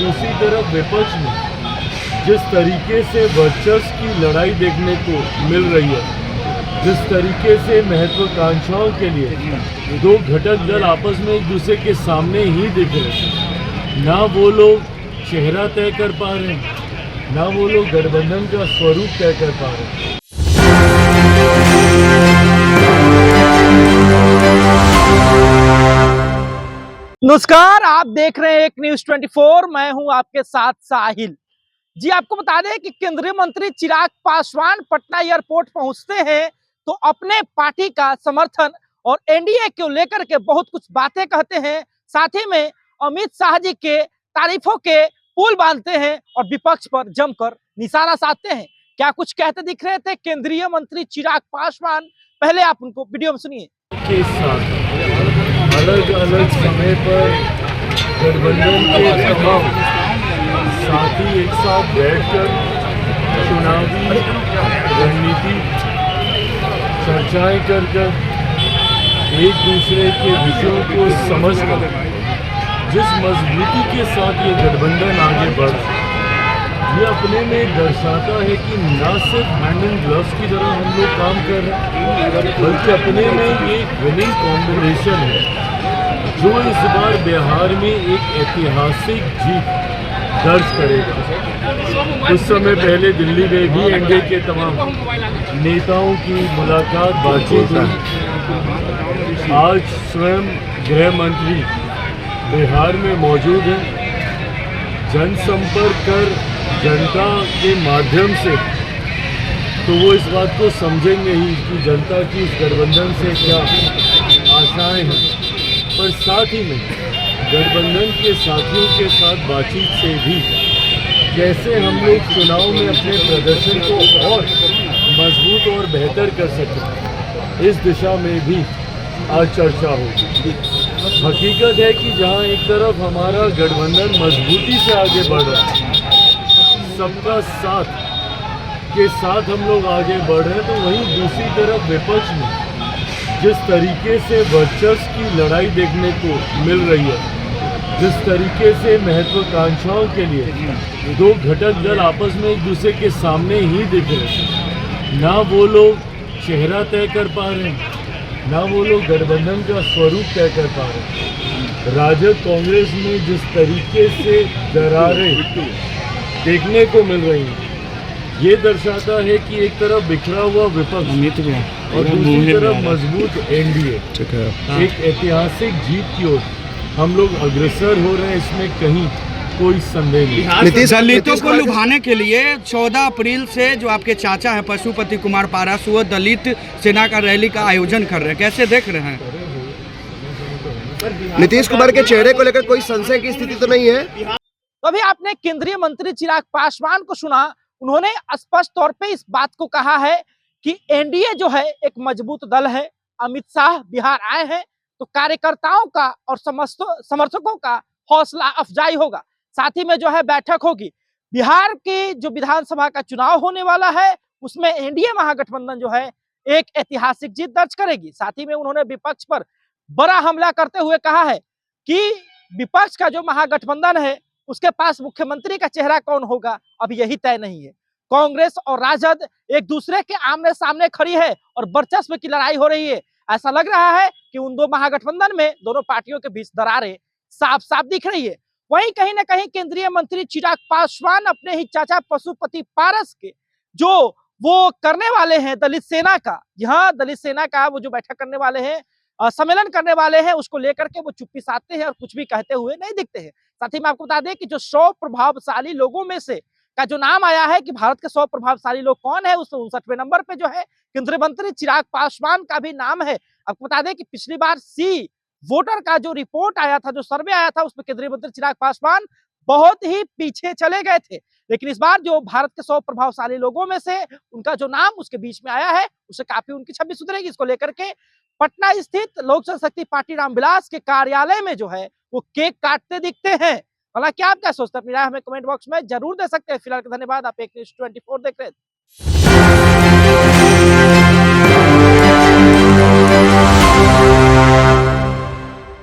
दूसरी तरफ विपक्ष में जिस तरीके से वर्चस्व की लड़ाई देखने को मिल रही है, जिस तरीके से महत्वाकांक्षाओं के लिए दो घटक दल आपस में एक दूसरे के सामने ही दिख रहे हैं, ना वो लोग चेहरा तय कर पा रहे हैं, ना वो लोग गठबंधन का स्वरूप तय कर पा रहे हैं। नमस्कार, आप देख रहे हैं एक न्यूज 24। मैं हूं आपके साथ साहिल जी। आपको बता दें कि केंद्रीय मंत्री चिराग पासवान पटना एयरपोर्ट पहुंचते हैं तो अपने पार्टी का समर्थन और एनडीए को लेकर के बहुत कुछ बातें कहते हैं, साथ ही में अमित शाह जी के तारीफों के पुल बांधते हैं और विपक्ष पर जमकर निशाना साधते हैं। क्या कुछ कहते दिख रहे थे केंद्रीय मंत्री चिराग पासवान, पहले आप उनको वीडियो में सुनिए। के साथ अलग अलग समय पर गठबंधन के तमाम साथी एक साथ बैठकर चुनावी रणनीति चर्चाएं कर एक दूसरे के विषयों को समझकर जिस मजबूती के साथ ये गठबंधन आगे बढ़ रहा है, ये अपने में दर्शाता है कि न सिर्फ हैंड एंड ग्लव्स की तरह हम लोग काम कर रहे हैं, बल्कि अपने में ये विनिंग कॉम्बिनेशन है जो इस बार बिहार में एक ऐतिहासिक जीत दर्ज करेगा। कुछ समय पहले दिल्ली में भी एनडीए के तमाम नेताओं की मुलाकात बातचीत हुई। आज स्वयं गृह मंत्री बिहार में मौजूद हैं। जनसंपर्क कर जनता के माध्यम से तो वो इस बात को समझेंगे ही कि जनता की इस गठबंधन से क्या आशाएं हैं, पर साथ ही में गठबंधन के साथियों के साथ बातचीत से भी कैसे हम लोग चुनाव में अपने प्रदर्शन को और मजबूत और बेहतर कर सकते, इस दिशा में भी आज चर्चा होगी। हकीकत है कि जहां एक तरफ हमारा गठबंधन मजबूती से आगे बढ़ रहा है, सबका साथ के साथ हम लोग आगे बढ़ रहे हैं, तो वहीं दूसरी तरफ विपक्ष में जिस तरीके से वर्चस्व की लड़ाई देखने को मिल रही है, जिस तरीके से महत्वाकांक्षाओं के लिए दो घटक दल आपस में एक दूसरे के सामने ही दिख रहे हैं, ना वो लोग चेहरा तय कर पा रहे हैं, ना वो लोग गठबंधन का स्वरूप तय कर पा रहे हैं। राजद कांग्रेस में जिस तरीके से दरारें देखने को मिल रही हैं, ये दर्शाता है कि एक तरफ बिखरा हुआ विपक्ष और दूसरी तरफ मजबूत एनडीए एक ऐतिहासिक जीत की ओर हम लोग अग्रसर हो रहे हैं, इसमें कहीं कोई संदेह नहीं। दलितों को लुभाने के लिए 14 अप्रैल से जो आपके चाचा हैं पशुपति कुमार पारस, वो दलित सेना का रैली का आयोजन कर रहे हैं, कैसे देख रहे हैं? नीतीश कुमार के चेहरे को लेकर कोई संशय की स्थिति तो नहीं है? तो अभी आपने केंद्रीय मंत्री चिराग पासवान को सुना। उन्होंने स्पष्ट तौर पे इस बात को कहा है कि एनडीए जो है एक मजबूत दल है। अमित शाह बिहार आए हैं तो कार्यकर्ताओं का और समर्थकों का हौसला अफजाई होगा। साथ ही में जो है बैठक होगी। बिहार के जो विधानसभा का चुनाव होने वाला है, उसमें एनडीए महागठबंधन जो है एक ऐतिहासिक जीत दर्ज करेगी। साथ ही में उन्होंने विपक्ष पर बड़ा हमला करते हुए कहा है कि विपक्ष का जो महागठबंधन है उसके पास मुख्यमंत्री का चेहरा कौन होगा अब यही तय नहीं है। कांग्रेस और राजद एक दूसरे के आमने सामने खड़ी है और वर्चस्व की लड़ाई हो रही है। ऐसा लग रहा है कि उन दो महागठबंधन में दोनों पार्टियों के बीच दरारें साफ साफ दिख रही है। वहीं कहीं ना कहीं केंद्रीय मंत्री चिराग पासवान अपने ही चाचा पशुपति पारस के जो वो करने वाले हैं दलित सेना का, यहाँ दलित सेना का वो जो बैठक करने वाले हैं, सम्मेलन करने वाले हैं, उसको लेकर के वो चुप्पी साधते हैं और कुछ भी कहते हुए नहीं दिखते हैं। साथ ही में आपको बता दें कि जो 100 प्रभावशाली लोगों में से का जो नाम आया है कि भारत के 100 प्रभावशाली लोग कौन है, उस 59वें नंबर पे जो है केंद्रीय मंत्री चिराग पासवान का भी नाम है। आपको बता दें कि पिछली बार सी वोटर का जो रिपोर्ट आया था, जो सर्वे आया था, उसमें केंद्रीय मंत्री चिराग पासवान बहुत ही पीछे चले गए थे। लेकिन इस बार जो भारत के 100 प्रभावशाली लोगों में से उनका जो नाम उसके बीच में आया है, उससे काफी उनकी छवि सुधरेगी। इसको लेकर के पटना स्थित लोक जनशक्ति पार्टी रामविलास के कार्यालय में जो है वो केक काटते दिखते हैं। हालांकि आप क्या सोचते हैं, अपनी राय हमें कमेंट बॉक्स में जरूर दे सकते हैं। फिलहाल धन्यवाद। आप एक न्यूज़ 24 देख रहे हैं।